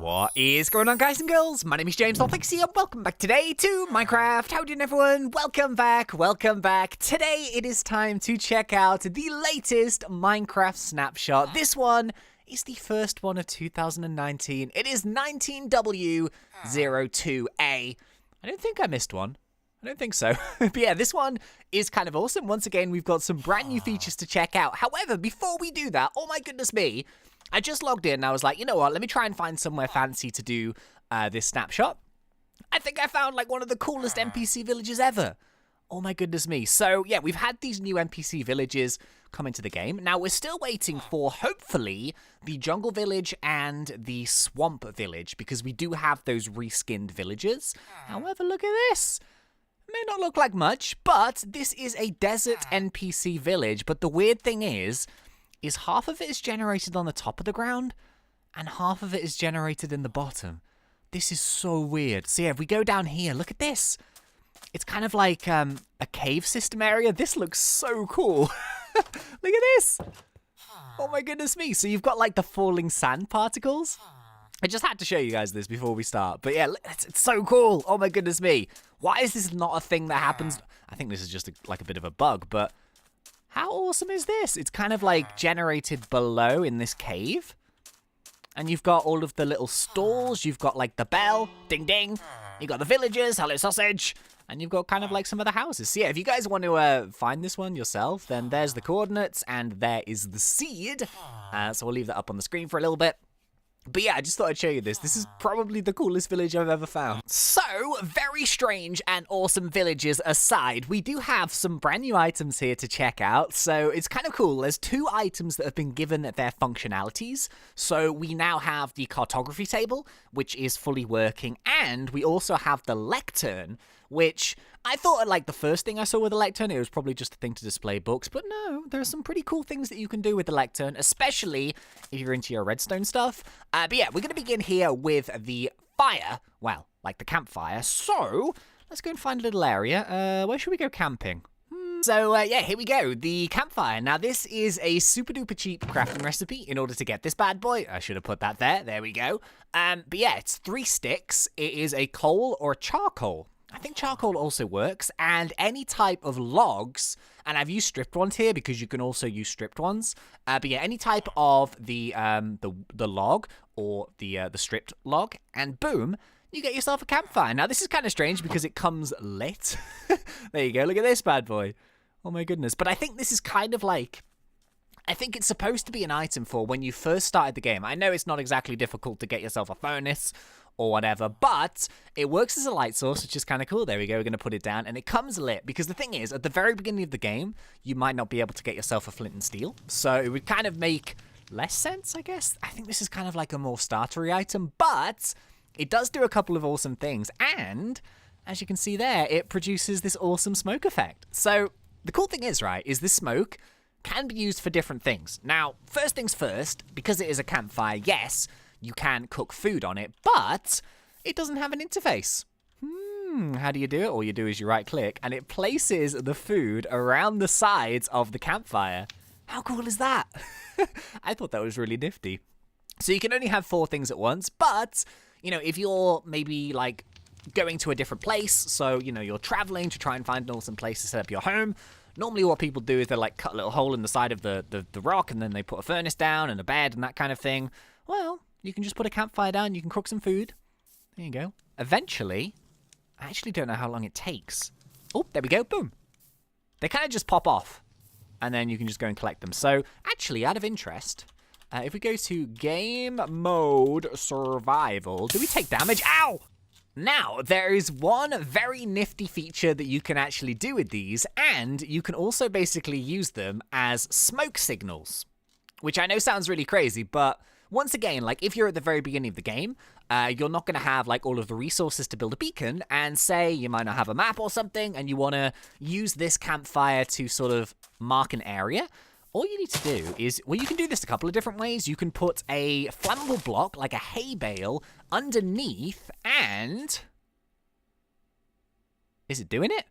What is going on, guys and girls? My name is James ThnxCya. Welcome back today to Minecraft. How doing, everyone? Welcome back. Welcome back. Today it is time to check out the latest Minecraft snapshot. This one is the first one of 2019. It is 19W02A. I don't think I missed one. I don't think so. But yeah, this one is kind of awesome. Once again, we've got some brand new features to check out. However, before we do that, oh my goodness me, I just logged in and I was like, you know what, let me try and find somewhere fancy to do this snapshot. I think I found like one of the coolest NPC villages ever. Oh my goodness me. So yeah, we've had these new NPC villages come into the game. Now we're still waiting for, hopefully, the jungle village and the swamp village, because we do have those reskinned villagers. However, look at this. May not look like much, but this is a desert NPC village. But the weird thing is half of it is generated on the top of the ground and half of it is generated in the bottom. This is so weird. So yeah, if we go down here, look at this. It's kind of like a cave system area. This looks so cool. Look at this. Oh my goodness me. So you've got like the falling sand particles. I just had to show you guys this before we start. But yeah, it's so cool. Oh my goodness me. Why is this not a thing that happens? I think this is just like a bit of a bug, but how awesome is this? It's kind of like generated below in this cave. And you've got all of the little stalls. You've got like the bell, ding ding. You've got the villagers, hello sausage. And you've got kind of like some of the houses. So yeah, if you guys want to find this one yourself, then there's the coordinates and there is the seed. So we'll leave that up on the screen for a little bit. But yeah, I just thought I'd show you this. This is probably the coolest village I've ever found. So, very strange and awesome villages aside, we do have some brand new items here to check out. So, it's kind of cool. There's two items that have been given their functionalities. So, we now have the Cartography Table, which is fully working. And we also have the Lectern, which I thought, like, the first thing I saw with the Lectern, it was probably just a thing to display books. But no, there are some pretty cool things that you can do with the Lectern, especially if you're into your redstone stuff. But yeah, we're going to begin here with the fire. Well, like the campfire. So, let's go and find a little area. Where should we go camping? So, yeah, here we go. The campfire. Now, this is a super duper cheap crafting recipe in order to get this bad boy. I should have put that there. There we go. But yeah, it's 3 sticks. It is a coal or a charcoal. I think charcoal also works, and any type of logs, and I've used stripped ones here because you can also use stripped ones. But yeah, any type of the log or the stripped log, and boom, you get yourself a campfire. Now this is kind of strange because it comes lit. There you go. Look at this bad boy. Oh my goodness. But I think this is kind of like, I think it's supposed to be an item for when you first started the game. I know it's not exactly difficult to get yourself a furnace or whatever, but it works as a light source, which is kind of cool. There we go. We're going to put it down, and it comes lit, because the thing is, at the very beginning of the game, you might not be able to get yourself a flint and steel, so it would kind of make less sense, I guess. I think this is kind of like a more startery item, but it does do a couple of awesome things, and as you can see there, it produces this awesome smoke effect. So the cool thing is, right, is this smoke can be used for different things. Now, first things first, because it is a campfire, yes, you can cook food on it, but it doesn't have an interface. How do you do it? All you do is you right click and it places the food around the sides of the campfire. How cool is that? I thought that was really nifty. So you can only have 4 things at once, but, you know, if you're maybe like going to a different place, so, you know, you're traveling to try and find an awesome place to set up your home, normally what people do is they like cut a little hole in the side of the rock, and then they put a furnace down and a bed and that kind of thing. Well, you can just put a campfire down, you can cook some food. There you go. Eventually, I actually don't know how long it takes. Oh, there we go, boom. They kind of just pop off, and then you can just go and collect them. So, actually, out of interest, if we go to game mode survival, do we take damage? Ow! Now, there is one very nifty feature that you can actually do with these, and you can also basically use them as smoke signals, which I know sounds really crazy, but once again, like if you're at the very beginning of the game, you're not going to have like all of the resources to build a beacon, and say you might not have a map or something, and you want to use this campfire to sort of mark an area. All you need to do is, well, you can do this a couple of different ways. You can put a flammable block, like a hay bale, underneath, and is it doing it?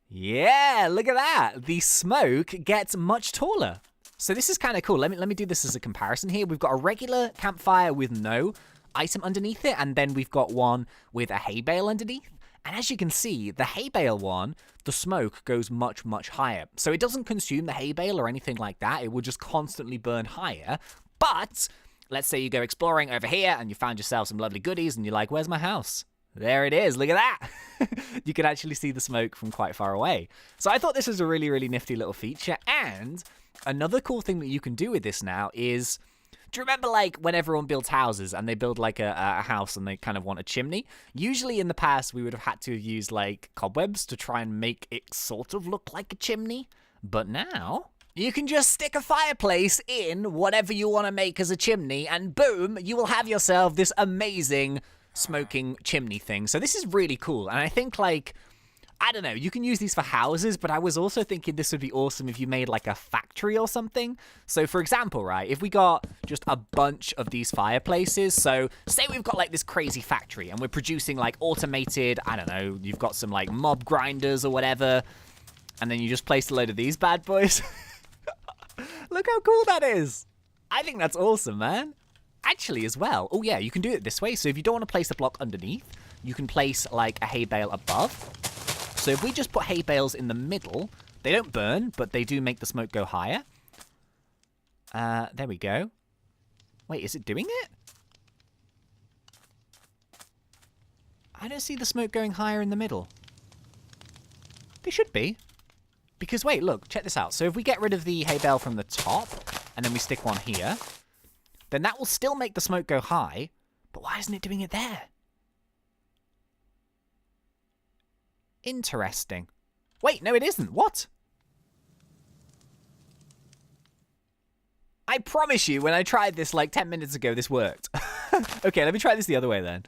Yeah, look at that. The smoke gets much taller. So this is kind of cool. Let me do this as a comparison here. We've got a regular campfire with no item underneath it, and then we've got one with a hay bale underneath. And as you can see, the hay bale one, the smoke goes much, much higher. So it doesn't consume the hay bale or anything like that. It will just constantly burn higher. But let's say you go exploring over here and you found yourself some lovely goodies and you're like, where's my house? There it is. Look at that. You can actually see the smoke from quite far away. So I thought this was a really, really nifty little feature. And another cool thing that you can do with this now is, do you remember like when everyone builds houses and they build like a house and they kind of want a chimney? Usually in the past we would have had to have used like cobwebs to try and make it sort of look like a chimney. But now you can just stick a fireplace in whatever you want to make as a chimney and boom, you will have yourself this amazing smoking chimney thing. So this is really cool. And I think like, I don't know, you can use these for houses, but I was also thinking this would be awesome if you made like a factory or something. So for example, right, if we got just a bunch of these fireplaces, so say we've got like this crazy factory and we're producing like automated, I don't know, you've got some like mob grinders or whatever, and then you just place a load of these bad boys. Look how cool that is. I think that's awesome, man. Actually as well, oh yeah, you can do it this way. So if you don't want to place a block underneath, you can place like a hay bale above. So if we just put hay bales in the middle, they don't burn, but they do make the smoke go higher. There we go. Wait, is it doing it? I don't see the smoke going higher in the middle. They should be. Because wait, look, check this out. So if we get rid of the hay bale from the top, and then we stick one here, then that will still make the smoke go high, but why isn't it doing it there? Interesting. Wait, no it isn't. What? I promise you, when I tried this like 10 minutes ago, this worked. Okay, let me try this the other way then.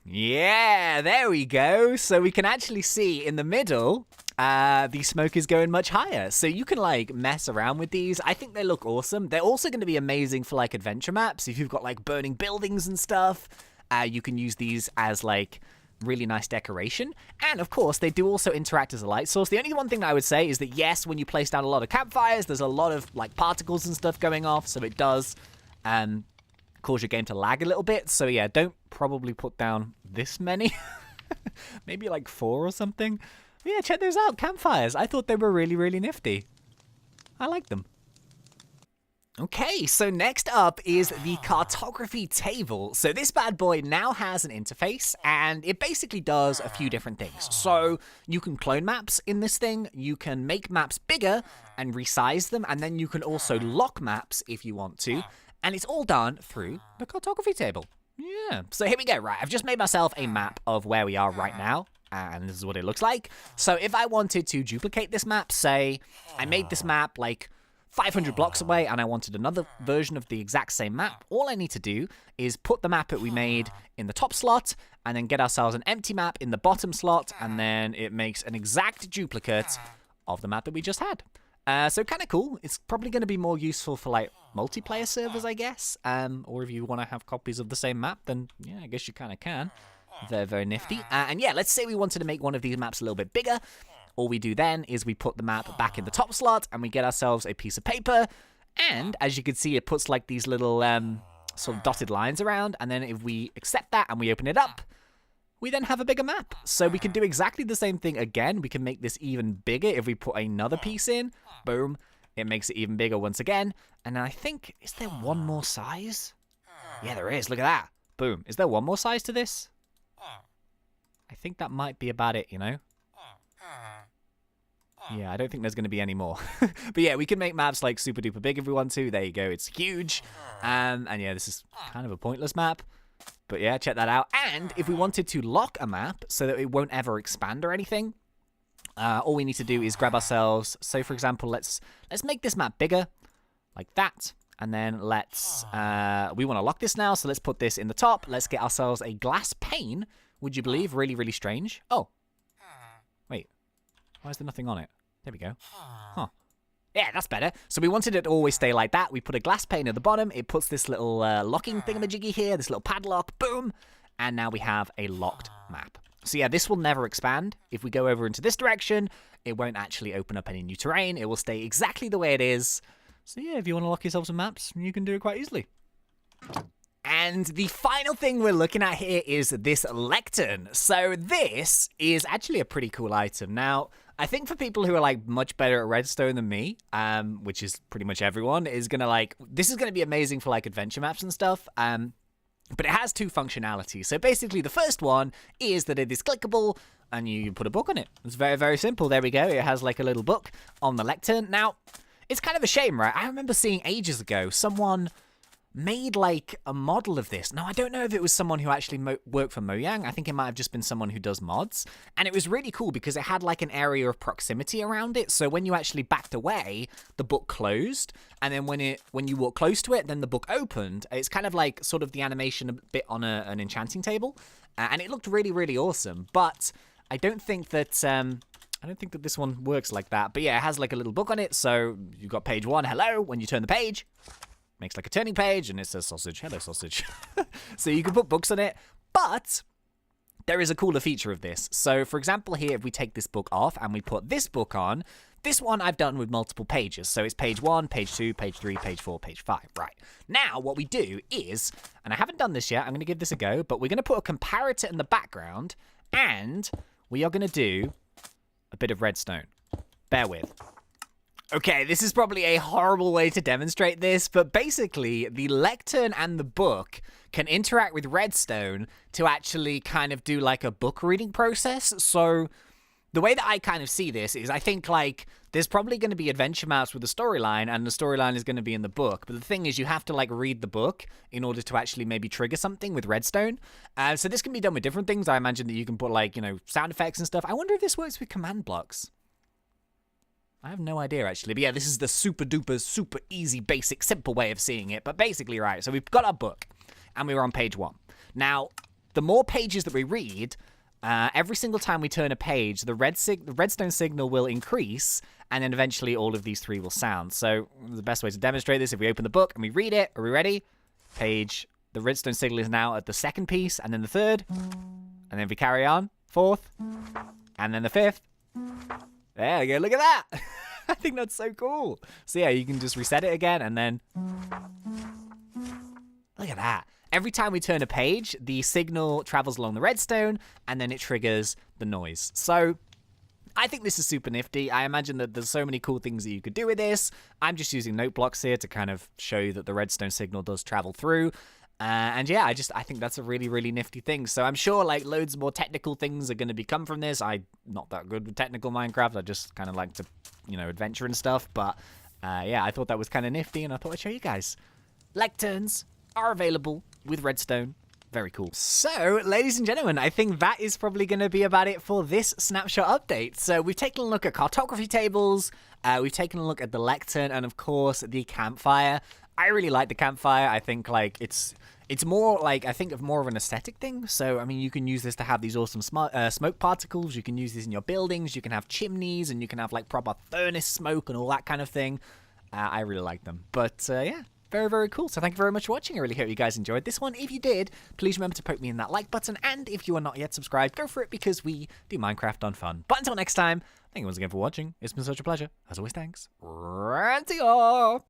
Yeah, there we go. So we can actually see in the middle, the smoke is going much higher. So you can like mess around with these. I think they look awesome. They're also going to be amazing for like adventure maps. If you've got like burning buildings and stuff, you can use these as like really nice decoration. And of course, they do also interact as a light source. The only one thing that I would say is that yes, when you place down a lot of campfires, there's a lot of like particles and stuff going off. So it does cause your game to lag a little bit. So yeah, don't probably put down this many. Maybe like 4 or something. But yeah, check those out, campfires. I thought they were really, really nifty. I like them. Okay, so next up is the Cartography Table. So this bad boy now has an interface, and it basically does a few different things. So you can clone maps in this thing, you can make maps bigger and resize them, and then you can also lock maps if you want to, and it's all done through the Cartography Table. Yeah, so here we go, right? I've just made myself a map of where we are right now, and this is what it looks like. So if I wanted to duplicate this map, say I made this map like 500 blocks away and I wanted another version of the exact same map, all I need to do is put the map that we made in the top slot and then get ourselves an empty map in the bottom slot, and then it makes an exact duplicate of the map that we just had. So kind of cool. It's probably going to be more useful for like multiplayer servers, I guess. Or if you want to have copies of the same map, then yeah, I guess you kind of can. Very, very nifty. And yeah, let's say we wanted to make one of these maps a little bit bigger. All we do then is we put the map back in the top slot and we get ourselves a piece of paper. And as you can see, it puts like these little sort of dotted lines around. And then if we accept that and we open it up, we then have a bigger map. So we can do exactly the same thing again. We can make this even bigger if we put another piece in. Boom. It makes it even bigger once again. And I think, is there one more size? Yeah, there is. Look at that. Boom. Is there one more size to this? I think that might be about it, you know? Yeah, I don't think there's going to be any more. But yeah, we can make maps like super duper big if we want to. There you go. It's huge. And yeah, this is kind of a pointless map. But yeah, check that out. And if we wanted to lock a map so that it won't ever expand or anything, all we need to do is grab ourselves. So for example, let's make this map bigger like that. And then let's, we want to lock this now. So let's put this in the top. Let's get ourselves a glass pane. Would you believe? Really, really strange. Oh, wait. Why is there nothing on it? There we go. Huh. Yeah, that's better. So we wanted it to always stay like that. We put a glass pane at the bottom. It puts this little locking thingamajiggy here, this little padlock. Boom. And now we have a locked map. So yeah, this will never expand. If we go over into this direction, it won't actually open up any new terrain. It will stay exactly the way it is. So yeah, if you want to lock yourself some maps, you can do it quite easily. And the final thing we're looking at here is this lectern. So this is actually a pretty cool item. Now, I think for people who are like much better at redstone than me, which is pretty much everyone, is gonna like, this is gonna be amazing for like adventure maps and stuff. But it has two functionalities. So basically the first one is that it is clickable and you put a book on it. It's very, very simple. There we go. It has like a little book on the lectern. Now, it's kind of a shame, right? I remember seeing ages ago someone made like a model of this. Now, I don't know if it was someone who actually worked for Mojang. I think it might have just been someone who does mods. And it was really cool because it had like an area of proximity around it. So when you actually backed away, the book closed. And then when you walk close to it, then the book opened. It's kind of like sort of the animation a bit on an enchanting table. And it looked really, really awesome. But I don't think that this one works like that. But yeah, it has like a little book on it. So you've got page 1, hello. When you turn the page, makes like a turning page, and it says sausage. Hello, sausage. So you can put books on it, but there is a cooler feature of this. So, for example, here, if we take this book off and we put this book on, this one I've done with multiple pages. So it's page 1, page 2, page 3, page 4, page 5. Right. Now, what we do is, and I haven't done this yet, I'm going to give this a go, but we're going to put a comparator in the background, and we are going to do a bit of redstone. Bear with. Okay, this is probably a horrible way to demonstrate this, but basically, the lectern and the book can interact with redstone to actually kind of do like a book reading process. So the way that I kind of see this is I think like there's probably going to be adventure maps with a storyline, and the storyline is going to be in the book. But the thing is, you have to like read the book in order to actually maybe trigger something with redstone. So this can be done with different things. I imagine that you can put like, you know, sound effects and stuff. I wonder if this works with command blocks. I have no idea, actually. But yeah, this is the super duper, super easy, basic, simple way of seeing it. But basically, right, so we've got our book, and we were on page 1. Now, the more pages that we read, every single time we turn a page, the redstone signal will increase, and then eventually all of these 3 will sound. So the best way to demonstrate this, if we open the book and we read it, are we ready? Page, the redstone signal is now at the 2nd piece, and then the 3rd, and then if we carry on, 4th, and then the 5th. There we go, look at that! I think that's so cool. So yeah, you can just reset it again, and then look at that. Every time we turn a page, the signal travels along the redstone, and then it triggers the noise. So I think this is super nifty. I imagine that there's so many cool things that you could do with this. I'm just using note blocks here to kind of show you that the redstone signal does travel through. And yeah, I think that's a really, really nifty thing. So I'm sure like loads more technical things are going to become from this. I'm not that good with technical Minecraft. I just kind of like to, you know, adventure and stuff. But yeah, I thought that was kind of nifty, and I thought I'd show you guys. Lecterns are available with redstone. Very cool. So, ladies and gentlemen, I think that is probably going to be about it for this snapshot update. So we've taken a look at cartography tables, we've taken a look at the lectern, and of course the campfire. I really like the campfire. I think like it's more like, I think of more of an aesthetic thing. So, I mean, you can use this to have these awesome smoke particles. You can use this in your buildings. You can have chimneys, and you can have like proper furnace smoke and all that kind of thing. I really like them. But yeah, very, very cool. So thank you very much for watching. I really hope you guys enjoyed this one. If you did, please remember to poke me in that like button. And if you are not yet subscribed, go for it, because we do Minecraft on fun. But until next time, thank you once again for watching. It's been such a pleasure. As always, thanks. And see ya!